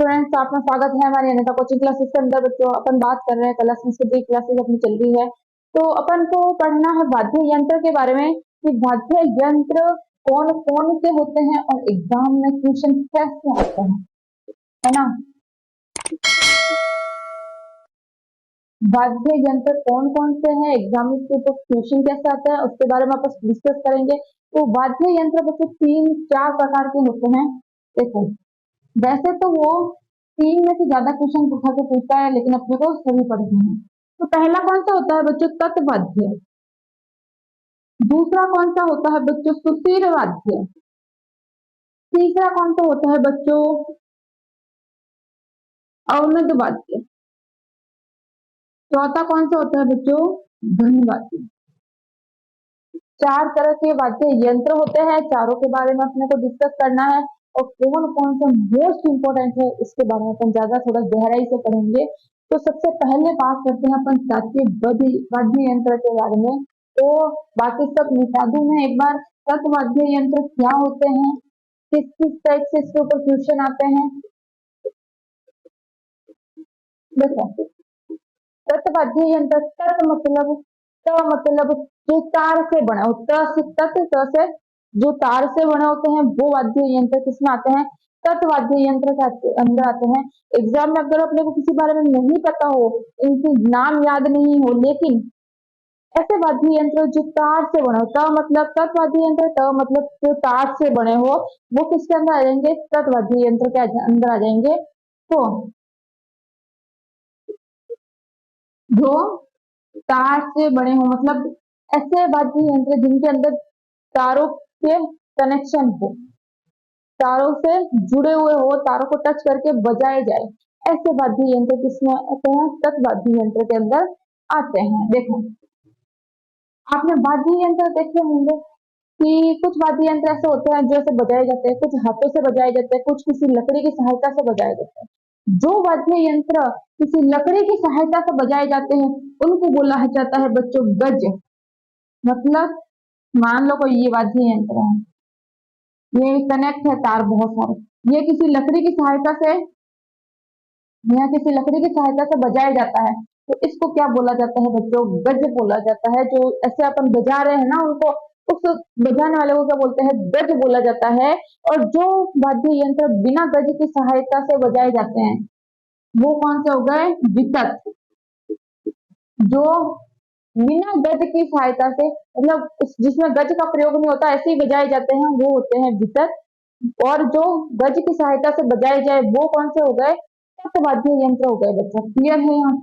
Students, आपका स्वागत है हमारी अनिता कोचिंग क्लासेस के अंदर। बच्चों, अपन बात कर रहे हैं कला संस्कृति क्लासेस अपनी चल रही है, तो अपन को पढ़ना है वाद्य यंत्र के बारे में कि वाद्य यंत्र कौन कौन से होते हैं और एग्जाम में क्वेश्चन कैसे आते हैं, है ना। वाद्य यंत्र कौन कौन से हैं, एग्जाम में इसके ऊपर क्वेश्चन कैसे आता है, उसके बारे में अपन डिस्कस करेंगे। तो वाद्य यंत्र बच्चों 3-4 प्रकार के होते हैं। देखो, वैसे तो वो 3 में से ज्यादा क्वेश्चन उठा के पूछता है, लेकिन अपने को सभी पढ़ने हैं। तो पहला कौन सा होता है बच्चों? तत्वाद्य। दूसरा कौन सा होता है बच्चों? सुषिर वाद्य। तीसरा कौन सा होता है बच्चों? अवनद वाद्य। चौथा कौन सा होता है बच्चों? ध्वनि वाद्य। 4 तरह के वाद्य यंत्र होते हैं, चारों के बारे में अपने को डिस्कस करना है और कौन कौन सा मोस्ट इंपोर्टेंट है इसके बारे में अपन ज्यादा थोड़ा गहराई से पढ़ेंगे। तो सबसे पहले बात करते हैं अपन वाद्य यंत्र के बारे में। तो बाकी सब मिटा दूं मैं एक बार। तत्वाद्य यंत्र क्या होते हैं, किस किस टाइप से इसके ऊपर क्वेश्चन आते हैं। देखो, तत्वाद्य यंत्र, तत् मतलब जो तार से बना हो, त से जो तार से बने होते हैं वो वाद्य यंत्र किसमें आते हैं? तत्वाद्य यंत्र के अंदर आते हैं। एग्जाम में अगर अपने को किसी बारे में नहीं पता हो, इनके नाम याद नहीं हो, लेकिन ऐसे वाद्य यंत्र जो तार से बने हो, त मतलब तत्वाद्य यंत्र, त मतलब जो तार से बने हो, वो किसके अंदर आ जाएंगे? तत्वाद्य यंत्र के अंदर आ जाएंगे। तो जो तार से बने हो, मतलब ऐसे वाद्य यंत्र जिनके अंदर तारों के कनेक्शन हो, तारों से जुड़े हुए हो, तारों को टच करके बजाए जाए, ऐसे वाद्य यंत्र किसमें आते हैं? तत्वाद्य यंत्र के अंदर आते हैं। देखो, आपने वाद्य यंत्र देखे होंगे कि कुछ वाद्य यंत्र ऐसे होते हैं जो ऐसे बजाए जाते हैं, कुछ हाथों से बजाए जाते हैं, कुछ किसी लकड़ी की सहायता से बजाए जाते हैं। जो वाद्य यंत्र किसी लकड़ी की सहायता से बजाए जाते हैं उनको बोला जाता है बच्चों गज। मतलब मान लो कोई ये वाद्य यंत्र है, ये कनेक्ट है तार बहुत सारे, ये किसी लकड़ी की सहायता से या किसी लकड़ी की सहायता से बजाया जाता है, तो इसको क्या बोला जाता है बच्चों? गज बोला जाता है। जो ऐसे अपन बजा रहे हैं ना, उनको, उस बजाने वाले को क्या बोलते हैं? गज बोला जाता है। और जो वाद्य यंत्र बिना गज की सहायता से बजाए जाते हैं वो कौन से हो गए? वितत। जो बिना गज की सहायता से, मतलब जिसमें गज का प्रयोग नहीं होता, ऐसे ही बजाए जाते हैं, वो होते हैं वितत। और जो गज की सहायता से बजाए जाए वो कौन से हो गए? तत्वाद्य यंत्र हो गए। बच्चा क्लियर है यहाँ?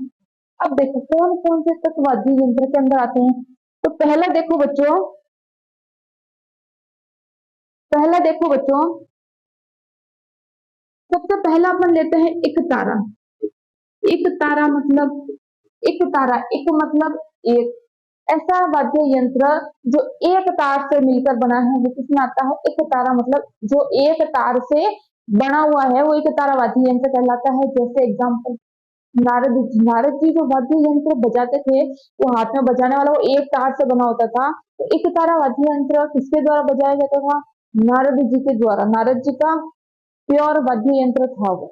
अब देखो कौन कौन से तत्वाद्य यंत्र के अंदर आते हैं। तो पहला देखो बच्चों, सबसे पहला अपन लेते हैं एक तारा। एक तारा मतलब एक ऐसा वाद्य यंत्र जो एक तार से मिलकर बना है, वो किसमें आता है? एक तारा। मतलब जो एक तार से बना हुआ है वो एक तारा वाद्य यंत्र कहलाता है। जैसे एग्जाम्पल, नारद जी जो वाद्य यंत्र बजाते थे, वो हाथ में बजाने वाला वो एक तार से बना होता था। तो एक तारा वाद्य यंत्र किसके द्वारा बजाया जाता था? नारद जी के द्वारा। नारद जी का प्योर वाद्य यंत्र था वो।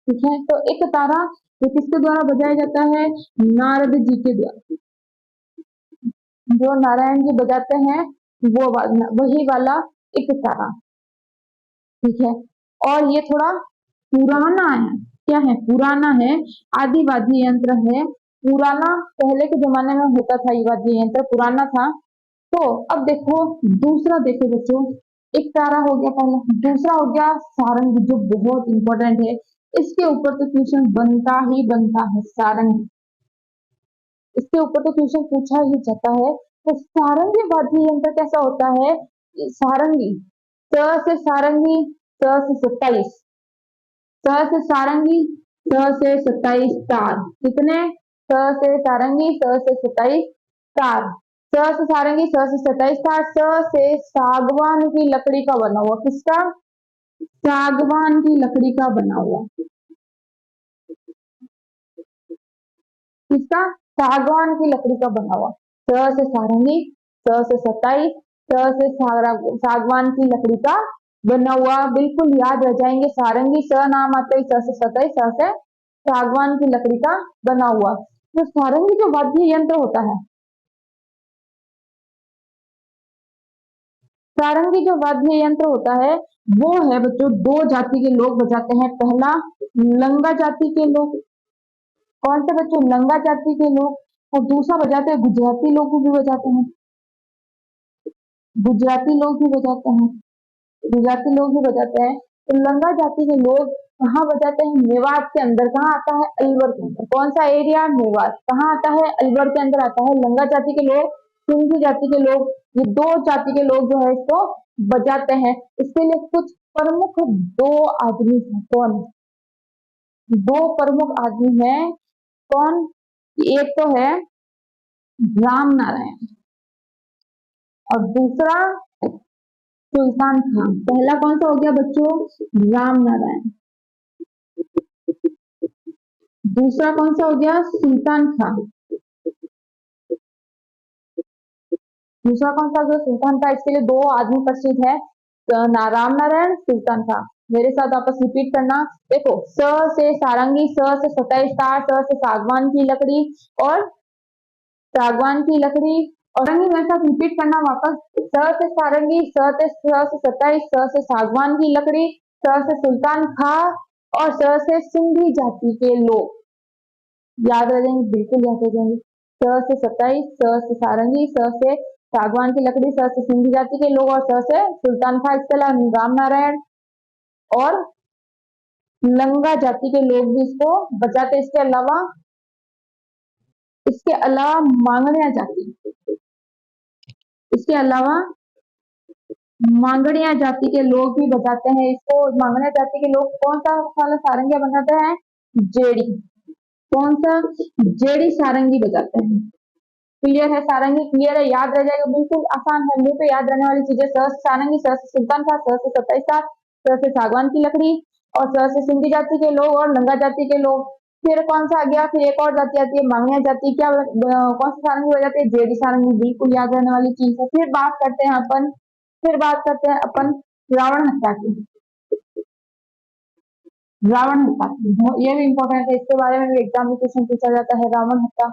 ठीक है, तो एक तारा ये किसके द्वारा बजाया जाता है? नारद जी के द्वारा। जो नारायण जी बजाते हैं वो वही वाला एक तारा। ठीक है, और ये थोड़ा पुराना है। क्या है? पुराना है, आदि वाद्य यंत्र है, पुराना, पहले के जमाने में होता था ये वाद्य यंत्र, पुराना था। तो अब देखो दूसरा, देखो बच्चों, एक तारा हो गया पहला, दूसरा हो गया सारंग, जो बहुत इंपॉर्टेंट है। इसके ऊपर तो क्वेश्चन बनता ही बनता है। सारंग, इसके ऊपर तो क्वेश्चन पूछा ही जाता है। तो सारंगी वाद्य यंत्र कैसा होता है? सारंगी, स से सारंगी, स से 27, स से सारंगी, स से 27 तार। कितने? स से सारंगी, स से 27 तार। स से सारंगी, स से 27 तार। स से सागवान की लकड़ी का बना हुआ। किसका? सागवान की लकड़ी का बना हुआ। किसका? सागवान की लकड़ी का बना हुआ। स से सारंगी, स से 27, स से सागवान की लकड़ी का बना हुआ, बिल्कुल याद रह जाएंगे। सारंगी स नाम आते ही स से सतही, स से सागवान की लकड़ी का बना हुआ। तो सारंगी जो वाद्य यंत्र होता है, सारंगी जो वाद्य यंत्र होता है वो है बच्चों, दो जाति के लोग बजाते हैं। पहला लंगा जाति के लोग, कौन से बच्चों, लंगा जाति के लोग, और दूसरा बजाते हैं गुजराती लोग भी बजाते हैं, गुजराती लोग भी बजाते हैं, गुजराती लोग भी बजाते हैं। तो लंगा जाति के लोग कहाँ बजाते हैं, मेवात के अंदर। कहाँ आता है, अलवर के अंदर। कौन सा एरिया, मेवात। कहाँ आता है, अलवर के अंदर आता है। लंगा जाति के लोग, सिंधी जाति के लोग, ये दो जाति के लोग जो है इसको बजाते हैं। इसके लिए कुछ प्रमुख दो आदमी हैं। कौन, दो प्रमुख आदमी हैं। कौन, एक तो है राम नारायण और दूसरा सुल्तान खान। पहला कौन सा हो गया बच्चों, राम नारायण। दूसरा कौन सा हो गया, सुल्तान खान। दूसरा कौन सा हो गया, सुल्तान खान। इसके लिए दो आदमी प्रसिद्ध है, राम नारायण, सुल्तान खान। मेरे साथ आपस रिपीट करना। देखो, स से सारंगी, स से सतही तार, स से सागवान की लकड़ी और सागवान की लकड़ी। और सारंगी मेरे साथ रिपीट करना वापस। स से सारंगी, स से सतही, स से सागवान की लकड़ी, स से सुल्तान खा और स से सिंधी जाति के लोग। याद रह जाएंगे, बिल्कुल याद रह जाएंगे। स से सतही, स से सारंगी, स से सागवान की लकड़ी, स से सिंधी जाति के लोग और स से सुल्तान खा। इसके अलावा राम नारायण और लंगा जाति के लोग भी इसको बजाते। इसके अलावा मांगड़िया जाति, इसके अलावा मांगड़िया जाति के लोग भी बजाते हैं इसको। मांगड़िया जाति के लोग कौन सा वाला सारंगी बजाते हैं, जेड़ी। कौन सा, जेड़ी सारंगी बजाते हैं। क्लियर है, सारंगी क्लियर है, याद रह जाएगा, बिल्कुल आसान है, मुंह पे याद रहने वाली चीजें। स से सारंगी, स से सुल्तान खा, स से सतही सात, स से सागवान की लकड़ी और स से सिंधी जाति के लोग और लंगा जाति के लोग। फिर कौन सा आ गया, फिर एक और जाति आती है मांगड़िया जाति। क्या कौन सी सारंगी बजाती है, जेडी सारंगी, बिल्कुल याद रहने वाली चीज है। फिर बात करते हैं अपन रावण हत्या की। रावण हत्या की, ये भी इंपॉर्टेंट है, इसके बारे में भी एग्जाम में क्वेश्चन पूछा जाता है। रावण हत्या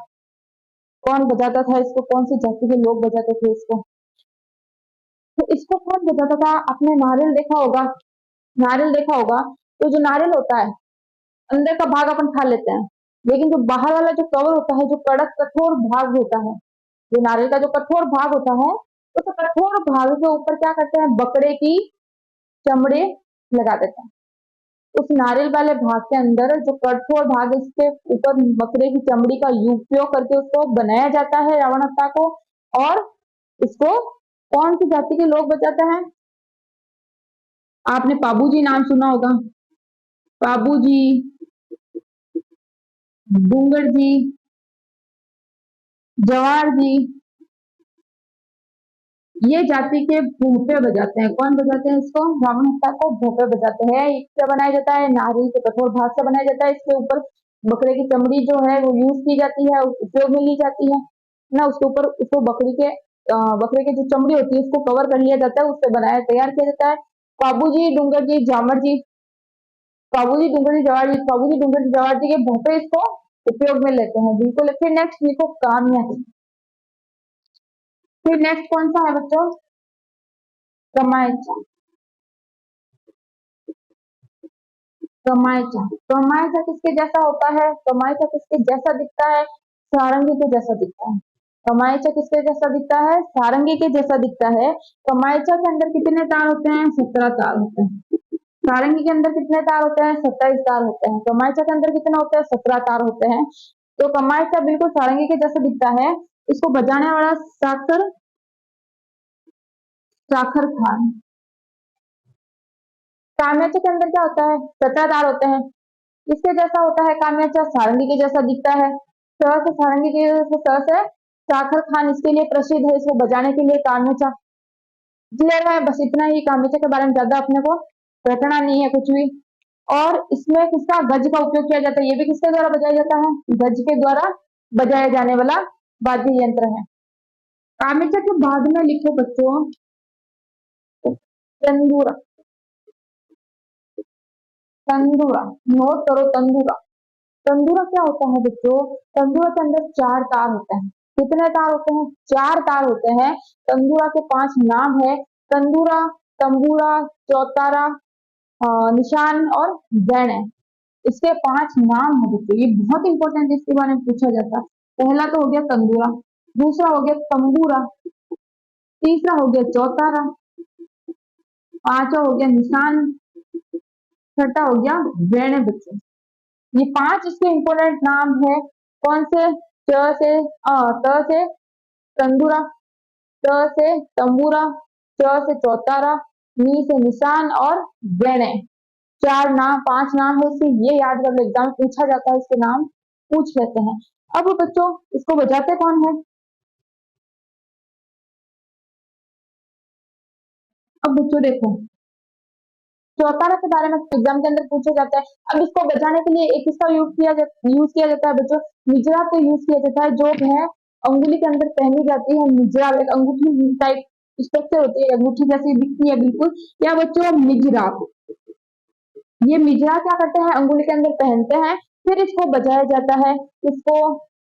कौन बजाता था इसको, कौन सी जाति के लोग बजाते थे इसको। तो इसको कौन बजाता था, आपने नारियल देखा होगा, नारियल देखा होगा। तो जो नारियल होता है, अंदर का भाग अपन खा लेते हैं, लेकिन जो बाहर वाला जो कवर होता है, जो कड़क कठोर भाग होता है, जो नारियल का जो कठोर भाग होता है, उस कठोर भाग के ऊपर क्या करते हैं, बकरे की चमड़े लगा देते हैं। उस नारियल वाले भाग के अंदर जो कठोर भाग, इसके ऊपर बकरे की चमड़ी का उपयोग करके उसको बनाया जाता है रावण हत्था को। और इसको कौन सी जाति के लोग बजाते हैं, आपने पाबूजी नाम सुना होगा, पाबूजी, डूंगर जी, जवार जी, ये जाति के भोपे बजाते हैं। कौन बजाते हैं इसको, रावण हत्था को भोपे बजाते हैं। इससे बनाया जाता है, नारियल के कठोर भाग से बनाया जाता है। इसके ऊपर बकरे की चमड़ी जो है वो यूज की जाती है, उपयोग में ली जाती है ना। उसके ऊपर उसको बकरे की जो चमड़ी होती है उसको कवर कर लिया जाता है, उससे बनाया तैयार किया जाता है। बाबूजी, डूंगर जी, जामर जी, बाबूजी, डूंगर जी, जवाहर जी, बाबूजी, डूंगर जी, जवाहर जी के भोपे इसको उपयोग में लेते हैं, बिल्कुल। फिर नेक्स्ट लिखो कामिया। फिर नेक्स्ट कौन सा है बच्चों, कमायचा। कमायचा, कमायचा किसके जैसा होता है, कमायचा किसके जैसा दिखता है, सारंगी के जैसा दिखता है। कमायचा किसके जैसा दिखता है, सारंगी के जैसा दिखता है। कमायचा के अंदर कितने तार होते हैं, 17 तार होते हैं। सारंगी के अंदर कितने तार होते हैं, 27 तार होते हैं। कमायचा के अंदर कितने होते हैं, 17 तार होते हैं। तो कमायचा बिल्कुल सारंगी के जैसा दिखता है। इसको बजाने वाला साकर, साखर खान। काम्याचा के अंदर क्या होता है, 17 तार होते हैं। किसके जैसा होता है काम्याचा, सारंगी के जैसा दिखता है। स से सारंगी के जैसे, स से साखर खान इसके लिए प्रसिद्ध है, इसको बजाने के लिए काम्याचा। क्लियर है, बस इतना ही। काम्याचा के बारे में ज्यादा अपने को रटना नहीं है कुछ भी। और इसमें किसका, गज का उपयोग किया जाता है। ये भी किसके द्वारा बजाया जाता है, गज के द्वारा बजाया जाने वाला वाद्य यंत्र है। काम्याचा के बाद में लिखो बच्चों तंदूरा। तंदूरा, नोट करो तंदूरा। तंदूरा क्या होता है बच्चों? तंदूरा के अंदर 4 तार होते हैं। कितने तार होते हैं? 4 तार होते हैं। तंदूरा के 5 नाम है। तंदूरा, तंबूरा, चौतारा, निशान और जैन। इसके 5 नाम है बच्चों। ये बहुत इंपॉर्टेंट है, इसके बारे में पूछा जाता है। पहला तो हो गया तंदूरा, दूसरा हो गया तंबूरा, तीसरा हो गया चौतारा, पांचवा हो गया निशान, छठा हो गया जैन बच्चों। ये 5 इसके इंपॉर्टेंट नाम है। कौन से? त से तंदूरा, त से तंबूरा, च से चौतारा, नी से निशान और जैन। 4 नाम, 5 नाम है इसके। ये याद कर लो, एग्जाम पूछा जाता है, इसके नाम पूछ लेते हैं। अब बच्चों इसको बजाते कौन है? अब बच्चों देखो, चौतारा के बारे में एग्जाम के अंदर पूछा जाता है। अब इसको बजाने के लिए एक इसका यूज किया जाता है बच्चों, मिजरा को यूज किया जाता है, जो है अंगुली के अंदर पहनी जाती है। मिजरा एक अंगूठी टाइप स्ट्रक्चर होती है, अंगूठी जैसी दिखती है बिल्कुल। या बच्चों मिजरा, ये मिजरा क्या करते हैं? अंगुली के अंदर पहनते हैं, फिर इसको बजाया जाता है। इसको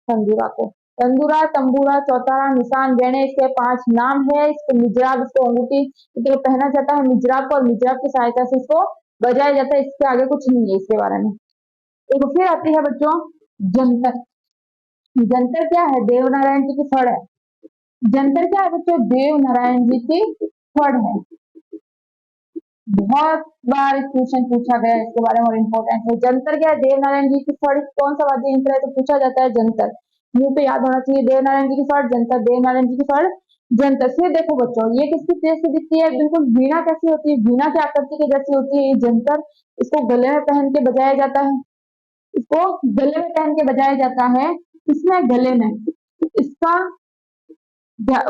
तंदूरा को। तंदूरा, तंबूरा, चौतारा, निशान, गहने, इसके 5 नाम है। इसको मिजराब, इसको अंगूठी की तरह पहना जाता है मिजराब को, और मिजराब की सहायता से इसको बजाया जाता है। इसके आगे कुछ नहीं है इसके बारे में। एक फिर आती है बच्चों जंतर। जंतर क्या है? देव नारायण जी की फड़ है। जंतर क्या है बच्चों? देव नारायण जी की फड़ है। बहुत बार क्वेश्चन पूछा गया है इसके बारे में और इम्पोर्टेंट है। जंतर क्या है? देव नारायण जी की फड़ कौन सा वाद्य यंत्र है? तो पूछा जाता है जंतर। मुंह पे याद होना चाहिए, देव नारायण जी की फड़ जंतर, देव नारायण जी की फड़ जंतर। फिर देखो बच्चों, ये किसकी जैसी दिखती है? बिल्कुल वीणा कैसी होती है? वीणा की आकृति की जैसी होती है ये जंतर। इसको गले में पहन के बजाया जाता है। इसको गले में पहन के बजाया जाता है। इसमें गले में इसका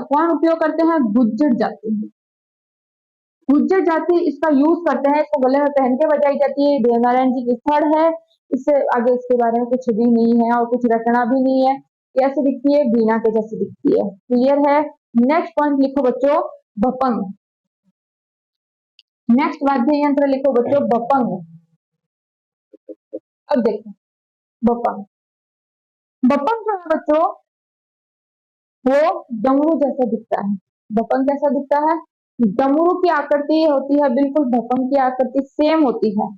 कौन उपयोग करते हैं? गुज्जर जाति। गुज्जर जाति इसका यूज करते हैं। इसको गले में पहन के बजाई जाती है। देवनारायण जी की फड़ है। इससे आगे इसके बारे में कुछ भी नहीं है और कुछ रटना भी नहीं है। कैसे दिखती है? बीना के जैसी दिखती है। क्लियर है? नेक्स्ट पॉइंट लिखो बच्चों, बपंग। नेक्स्ट वाद्य यंत्र लिखो बच्चों, बपंग। अब देखो बपंग। बपंग जो है बच्चों, वो डमरू जैसा दिखता है। बपंग कैसा दिखता है? डमरू की आकृति होती है, बिल्कुल बपंग की आकृति सेम होती है।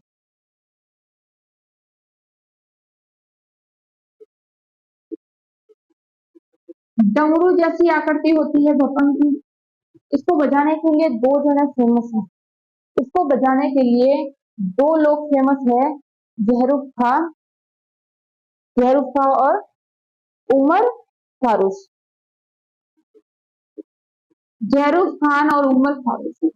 डमरू जैसी आकृति होती है बपंग की। इसको बजाने के लिए 2 जने फेमस है। इसको बजाने के लिए 2 लोग फेमस है, जहरूफ खान, जहरूफ खान और उमर फारूक। जहरूफ खान और उमर फारूक।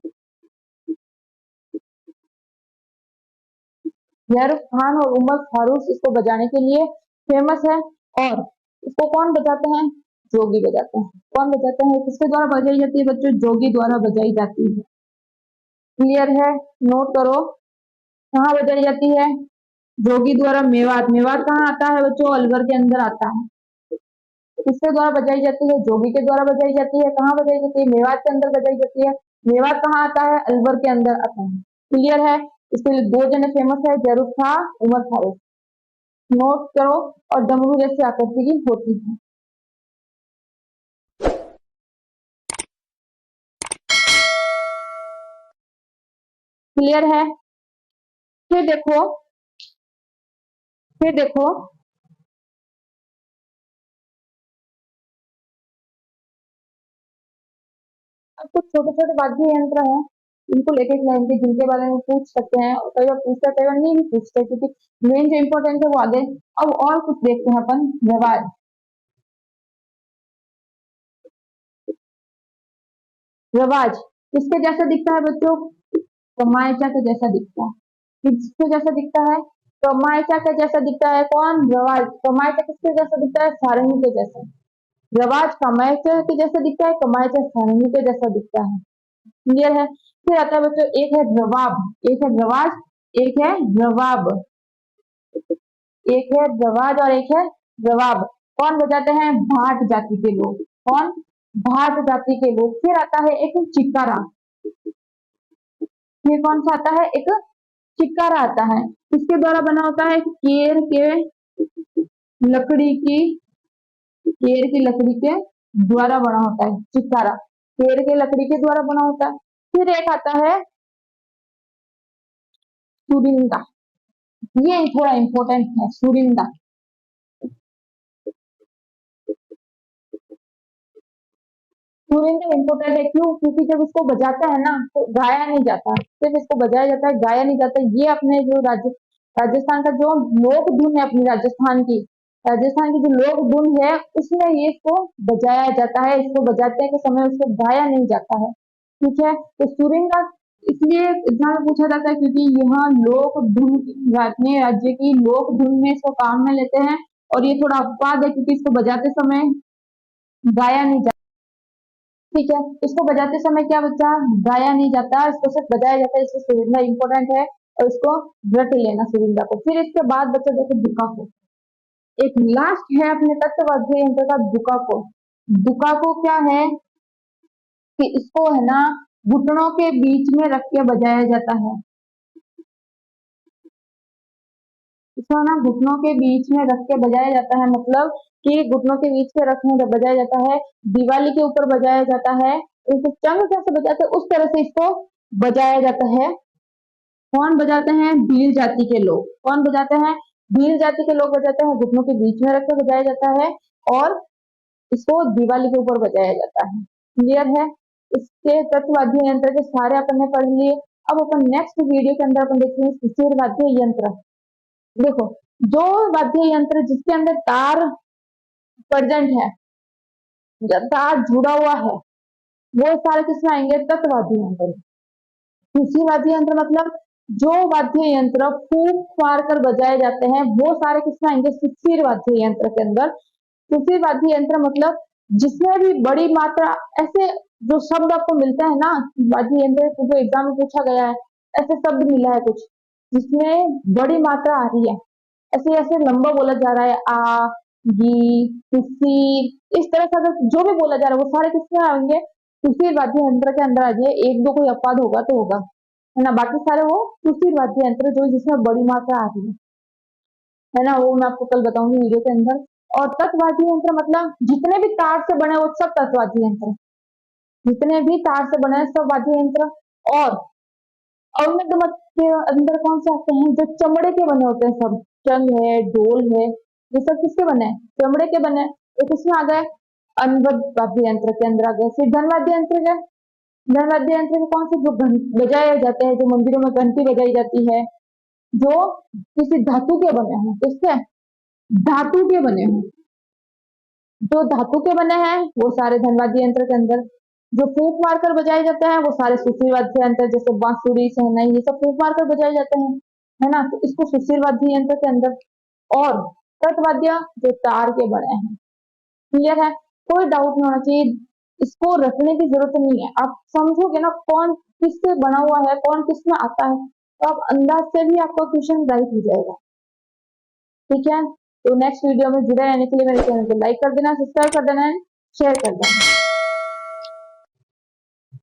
जहरूफ खान और उमर फारूक इसको बजाने के लिए फेमस है। और इसको कौन बजाते हैं? जोगी बजाते हैं। कौन बजाते हैं? किसके द्वारा बजाई जाती है बच्चों? जोगी द्वारा बजाई जाती है। क्लियर है? नोट करो, कहाँ बजाई जाती है? जोगी द्वारा। मेवात। मेवात कहाँ आता है बच्चों? अलवर के अंदर आता है। किसके द्वारा बजाई जाती है? जोगी के द्वारा बजाई जाती है। कहाँ बजाई जाती है? मेवात के अंदर बजाई जाती है। मेवात कहाँ आता है? अलवर के अंदर आता है। क्लियर है? इसके लिए 2 जने फेमस है, जरूफ खां, उमर फारूक। नोट करो। और डमरू जैसी आकृति की होती है। क्लियर है? फिर देखो, फिर देखो, अब कुछ छोटे छोटे वाद्य यंत्र हैं, बिल्कुल एक एक लाइन के, जिनके बारे में पूछ सकते हैं। कई बार पूछते हैं, कई बार नहीं भी पूछते, क्योंकि मेन जो इम्पोर्टेंट है वो आगे। अब और कुछ देखते हैं अपन। रवाज। रवाज किसके जैसा दिखता है बच्चों? कमायचा के जैसा दिखता है। किसके जैसा दिखता है? कमायचा के जैसा दिखता है। कौन? रवाज। कमायचा किसके जैसा दिखता है? सारंगी के जैसा। रवाज कमायचा के जैसा दिखता है, कमायचा सारंगी के जैसा दिखता है। क्लियर है? फिर आता है बच्चों, एक है रवाब, एक है रवाज, एक है रवाब। एक है रवाज और एक है रवाब। कौन बजाते हैं? भाट जाति के लोग। कौन? भाट जाति के लोग। फिर आता है एक चिकारा। फिर कौन सा आता है? एक चिक्कारा आता है, किसके द्वारा बना होता है? लकड़ी की केर की लकड़ी के द्वारा बना होता है चिक्कारा, केर के लकड़ी के द्वारा बना होता है। फिर एक आता है सुरिंदा, ये थोड़ा इंपॉर्टेंट है सुरिंदा। सुरिंदा इंपॉर्टेंट है क्यों? क्योंकि जब उसको बजाता है ना तो गाया नहीं जाता, सिर्फ इसको बजाया जाता है, गाया नहीं जाता। ये अपने जो राजस्थान का जो लोक धुन है, अपनी राजस्थान की जो लोक धुन है उसमें ये इसको बजाया जाता है, इसको बजाते के समय उसको गाया नहीं जाता है। ठीक है, तो सुरिंदा इसलिए एग्जाम में पूछा जाता है क्योंकि यहाँ लोक धुन अपने राज्य की लोक धुन में इसको काम में लेते हैं, और ये थोड़ा अपवाद है क्योंकि इसको बजाते समय गाया नहीं जाता। ठीक है, इसको बजाते समय क्या बच्चा? गाया नहीं जाता, इसको सिर्फ बजाया जाता है, इसको सुरिंदा इंपॉर्टेंट है और इसको रट लेना सुरिंदा को। फिर इसके बाद बच्चा देखो दुका को, एक लास्ट है अपने तत्ववाद्य यंत्र का दुका को। दुका को क्या है कि इसको है ना घुटनों के बीच में रख के बजाया जाता है, इसको ना घुटनों के बीच में रख के बजाया जाता है, मतलब कि घुटनों के बीच में रखने से बजाया जाता है, दिवाली के ऊपर बजाया जाता है, इसको चंग कैसे बजाते हैं उस तरह से इसको बजाया जाता है। कौन बजाते हैं? भील जाति के लोग। कौन बजाते हैं? भील जाति के लोग बजाते हैं, घुटनों के बीच में रख के बजाया जाता है और इसको दिवाली के ऊपर बजाया जाता है। क्लियर है? इसके तत्ववाद्य यंत्र के सारे अपन ने पढ़ लिए। अब अपन नेक्स्ट वीडियो के अंदर अपन देखेंगे सुशील वाद्य यंत्र। देखो, जो वाद्य यंत्र जिसके अंदर तार प्रेजेंट है, जब तार जुड़ा हुआ है, वो सारे किसमें आएंगे? तत्ववाद्य यंत्र। सुशील वाद्य यंत्र मतलब जो वाद्य यंत्र फूंक मार कर बजाए जाते हैं वो सारे किसमें आएंगे? सुशील वाद्य यंत्र के अंदर। सुशील वाद्य यंत्र मतलब जिसमें भी बड़ी मात्रा, ऐसे जो शब्द आपको मिलता है ना वाद्य यंत्र जो एग्जाम में पूछा गया है, ऐसे शब्द मिला है कुछ जिसमें बड़ी मात्रा आ रही है, ऐसे ऐसे लंबा बोला जा रहा है, आ गी तुसी, इस तरह से अगर जो भी बोला जा रहा है वो सारे किसमें आएंगे? सुशील वाद्य यंत्र के अंदर आ जाए। एक दो कोई अपवाद होगा तो होगा, है ना, बाकी सारे वो सुशील वाद्य यंत्र जो जिसमें बड़ी मात्रा आ रही है ना, वो मैं आपको कल बताऊंगी वीडियो के अंदर। और तत्वाद्य यंत्र मतलब जितने भी तार से बने वो सब तत्वाद्य यंत्र, जितने भी तार से बने सब वाद्य यंत्र। और अवमद मत के अंदर कौन से आते हैं? जो चमड़े के बने होते हैं सब, चंग है, ढोल है, ये सब किसके बने हैं? चमड़े के बने। तो किसमें आ गए? अनवद वाद्य यंत्र के अंदर आ गए। फिर धनवाद्य यंत्र के, धनवाद्य यंत्र के कौन से? जो बजाए जाते हैं, जो मंदिरों में घंटी बजाई जाती है, जो किसी धातु के बने हैं, किसके? धातु के बने हैं, जो धातु के बने हैं वो सारे धनवाद्य यंत्र के अंदर। जो फूंक मारकर बजाए जाते हैं वो सारे सुशील वाद्य यंत्र, जैसे बांसुरी, शहनाई, ये सब फूंक मारकर बजाए जाते हैं, है ना, तो इसको सुशील वाद्य यंत्र के अंदर। और तटवाद्य जो तार के बने हैं। क्लियर है? कोई डाउट नहीं होना चाहिए, इसको रखने की जरूरत नहीं है, आप समझोगे ना कौन किससे बना हुआ है, कौन किस में आता है, तो आप अंदाज से भी आपका क्वेश्चन राइट हो जाएगा। ठीक है, तो नेक्स्ट वीडियो में जुड़े रहने के लिए मेरे चैनल को लाइक कर देना, सब्सक्राइब कर देना, शेयर कर देना।